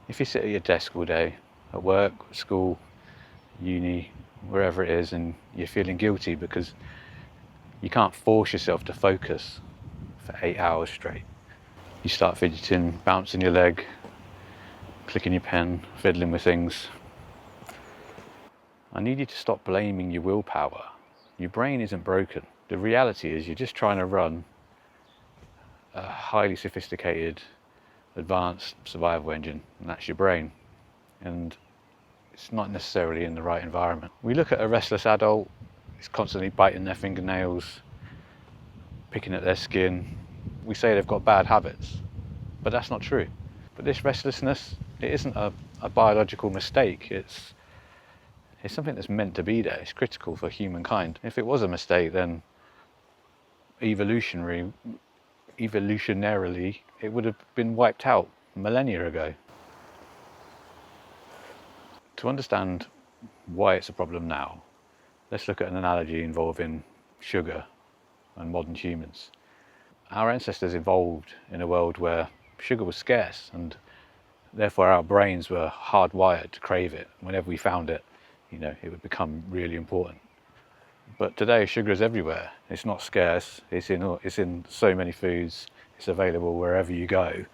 If you sit at your desk all day, at work, school, uni, wherever it is, and you're feeling guilty because you can't force yourself to focus for 8 hours straight. You start fidgeting, bouncing your leg, clicking your pen, fiddling with things. I need you to stop blaming your willpower. Your brain isn't broken. The reality is you're just trying to run a highly sophisticated, advanced survival engine, and that's your brain. And it's not necessarily in the right environment. We look at a restless adult, it's constantly biting their fingernails, picking at their skin. We say they've got bad habits, but that's not true. But this restlessness, it isn't a biological mistake. It's something that's meant to be there. It's critical for humankind. If it was a mistake, then evolutionarily, it would have been wiped out millennia ago. To understand why it's a problem now, let's look at an analogy involving sugar and modern humans. Our ancestors evolved in a world where sugar was scarce, and therefore our brains were hardwired to crave it. Whenever we found it, it would become really important. But today sugar is everywhere. It's not scarce, it's in so many foods, it's available wherever you go.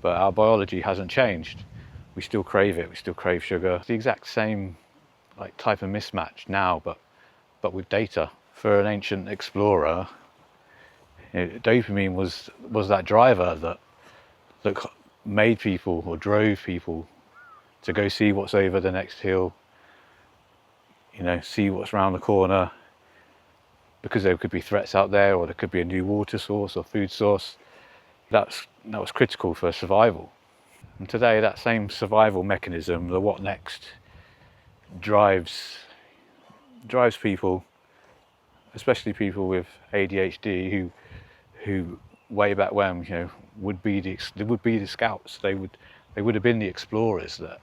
But our biology hasn't changed. We still crave it, we still crave sugar. It's the exact same type of mismatch now, but with data. For an ancient explorer, dopamine was that driver that made people or drove people to go see what's over the next hill, see what's around the corner, because there could be threats out there, or there could be a new water source or food source. That was critical for survival. And today that same survival mechanism, the what next, drives people, especially people with ADHD who way back when would be the scouts. They would have been the explorers that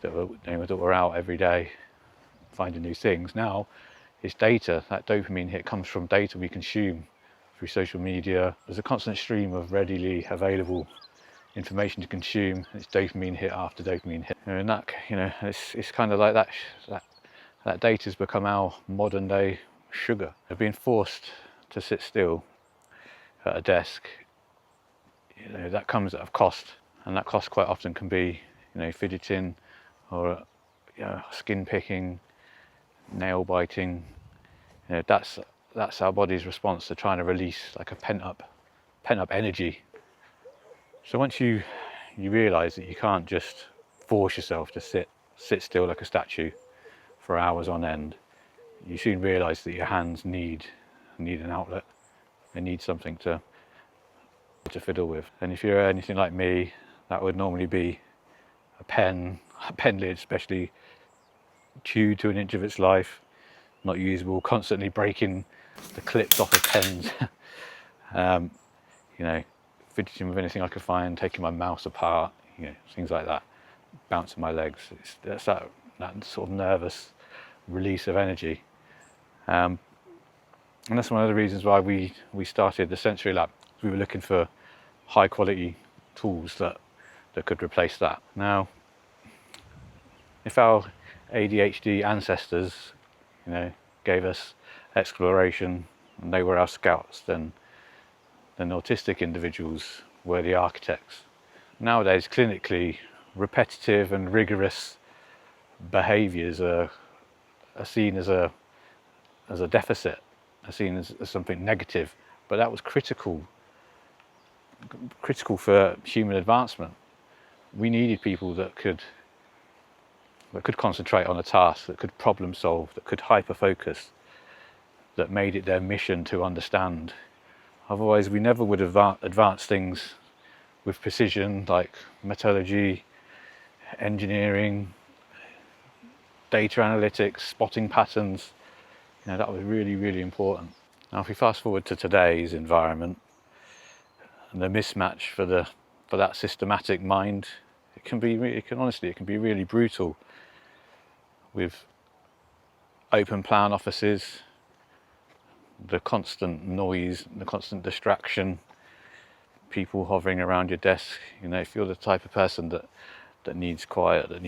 were out every day finding new things. Now it's data. That dopamine hit comes from data we consume through social media. There's a constant stream of readily available information to consume. It's dopamine hit after dopamine hit, and that it's kind of like that data has become our modern day sugar. They're being forced to sit still at a desk. That comes at a cost, and that cost quite often can be fidgeting, or skin picking, nail biting. That's our body's response to trying to release like a pent up energy. So once you realise that you can't just force yourself to sit still like a statue for hours on end, you soon realise that your hands need an outlet. They need something to fiddle with. And if you're anything like me, that would normally be a pen lid, especially chewed to an inch of its life, not usable, constantly breaking the clips off of pens. Fidgeting with anything I could find, taking my mouse apart, things like that, bouncing my legs. That's that sort of nervous release of energy. And that's one of the reasons why we started the Sensory Lab. We were looking for high quality tools that could replace that. Now, if our ADHD ancestors, gave us exploration and they were our scouts, then autistic individuals were the architects. Nowadays, clinically, repetitive and rigorous behaviours are seen as a deficit, are seen as something negative, but that was critical for human advancement. We needed people that could concentrate on a task, that could problem solve, that could hyper focus, that made it their mission to understand. Otherwise we never would advance things with precision, like metallurgy, engineering, data analytics, spotting patterns. That was really, really important. Now if we fast forward to today's environment, and the mismatch for that systematic mind, it can be really brutal, with open plan offices, the constant noise, the constant distraction, people hovering around your desk. If you're the type of person that that needs quiet, that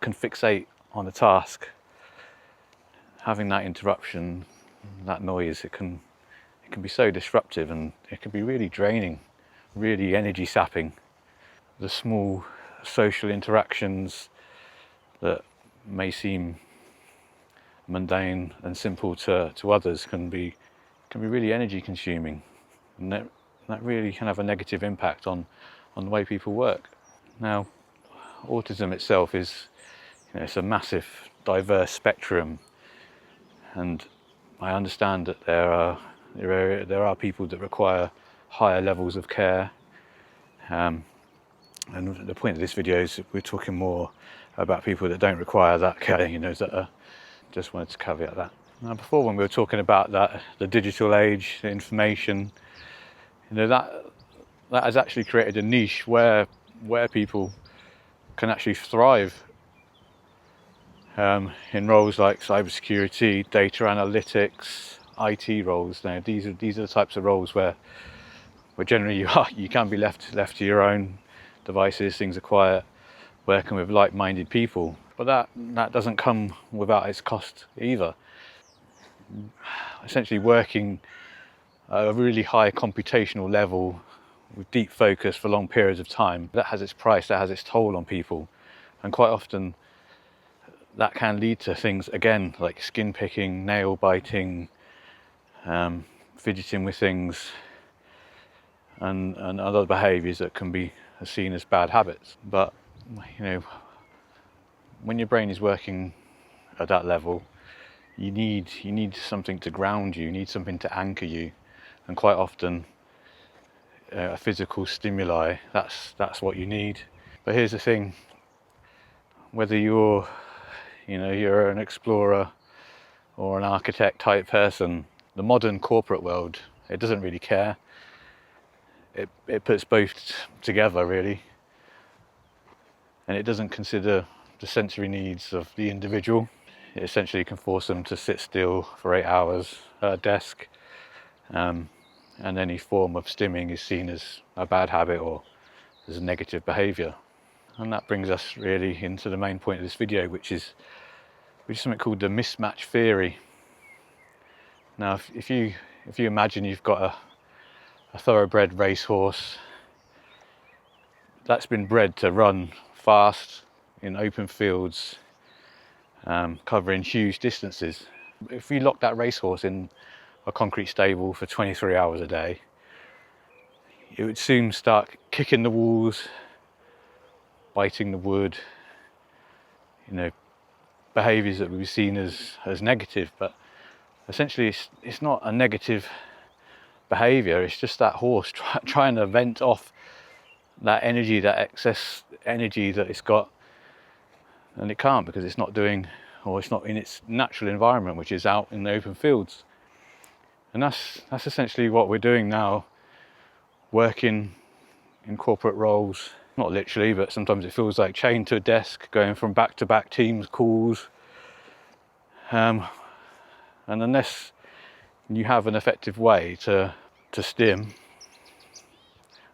can fixate on a task. Having that interruption, that noise, it can be so disruptive, and it can be really draining, really energy sapping. The small social interactions that may seem mundane and simple to others can be really energy consuming, and that really can have a negative impact on the way people work. Now, autism itself is, it's a massive, diverse spectrum, and I understand that there are people that require higher levels of care. And the point of this video is we're talking more about people that don't require that care. Just wanted to caveat that. Now, before, when we were talking about the digital age, the information, that has actually created a niche where people can actually thrive in roles like cybersecurity, data analytics, IT roles. Now, these are the types of roles where generally you can be left to your own devices. Things are quiet, working with like-minded people, but that doesn't come without its cost either. Essentially, working at a really high computational level with deep focus for long periods of time, that has its price, that has its toll on people, and quite often that can lead to things, again, like skin picking, nail biting, fidgeting with things, and other behaviours that can be seen as bad habits. But when your brain is working at that level, you need something to ground you, you need something to anchor you, and quite often a physical stimuli, that's what you need. But here's the thing: whether you're an explorer or an architect type person, the modern corporate world, it doesn't really care. It puts both together, really, and it doesn't consider the sensory needs of the individual. It essentially can force them to sit still for 8 hours at a desk, and any form of stimming is seen as a bad habit or as a negative behaviour. And that brings us really into the main point of this video, which is something called the mismatch theory. Now, if you imagine you've got a thoroughbred racehorse that's been bred to run fast in open fields, covering huge distances. If we lock that racehorse in a concrete stable for 23 hours a day, it would soon start kicking the walls, biting the wood, behaviours that would be seen as negative. But essentially it's not a negative behaviour, it's just that horse trying to vent off that energy, that excess energy that it's got, and it can't, because it's not doing, or it's not in its natural environment, which is out in the open fields. And that's essentially what we're doing now, working in corporate roles, not literally, but sometimes it feels like chained to a desk, going from back-to-back Teams calls, and unless you have an effective way to stim,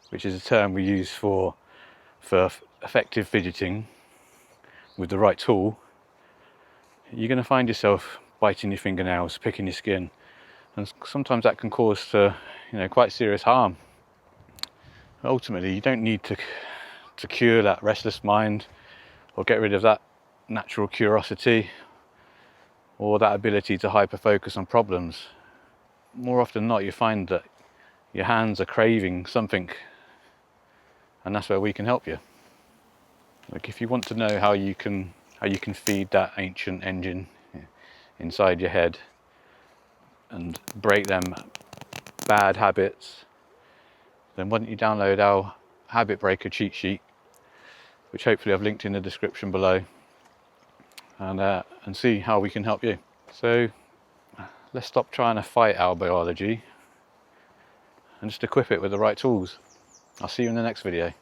which is a term we use for effective fidgeting with the right tool, you're going to find yourself biting your fingernails, picking your skin, and sometimes that can cause quite serious harm. Ultimately, you don't need to cure that restless mind or get rid of that natural curiosity or that ability to hyper focus on problems. More often than not, you find that your hands are craving something, and that's where we can help you. Like, if you want to know how you can feed that ancient engine inside your head and break them bad habits, then why don't you download our habit breaker cheat sheet, which hopefully I've linked in the description below, and see how we can help you. So let's stop trying to fight our biology and just equip it with the right tools. I'll see you in the next video.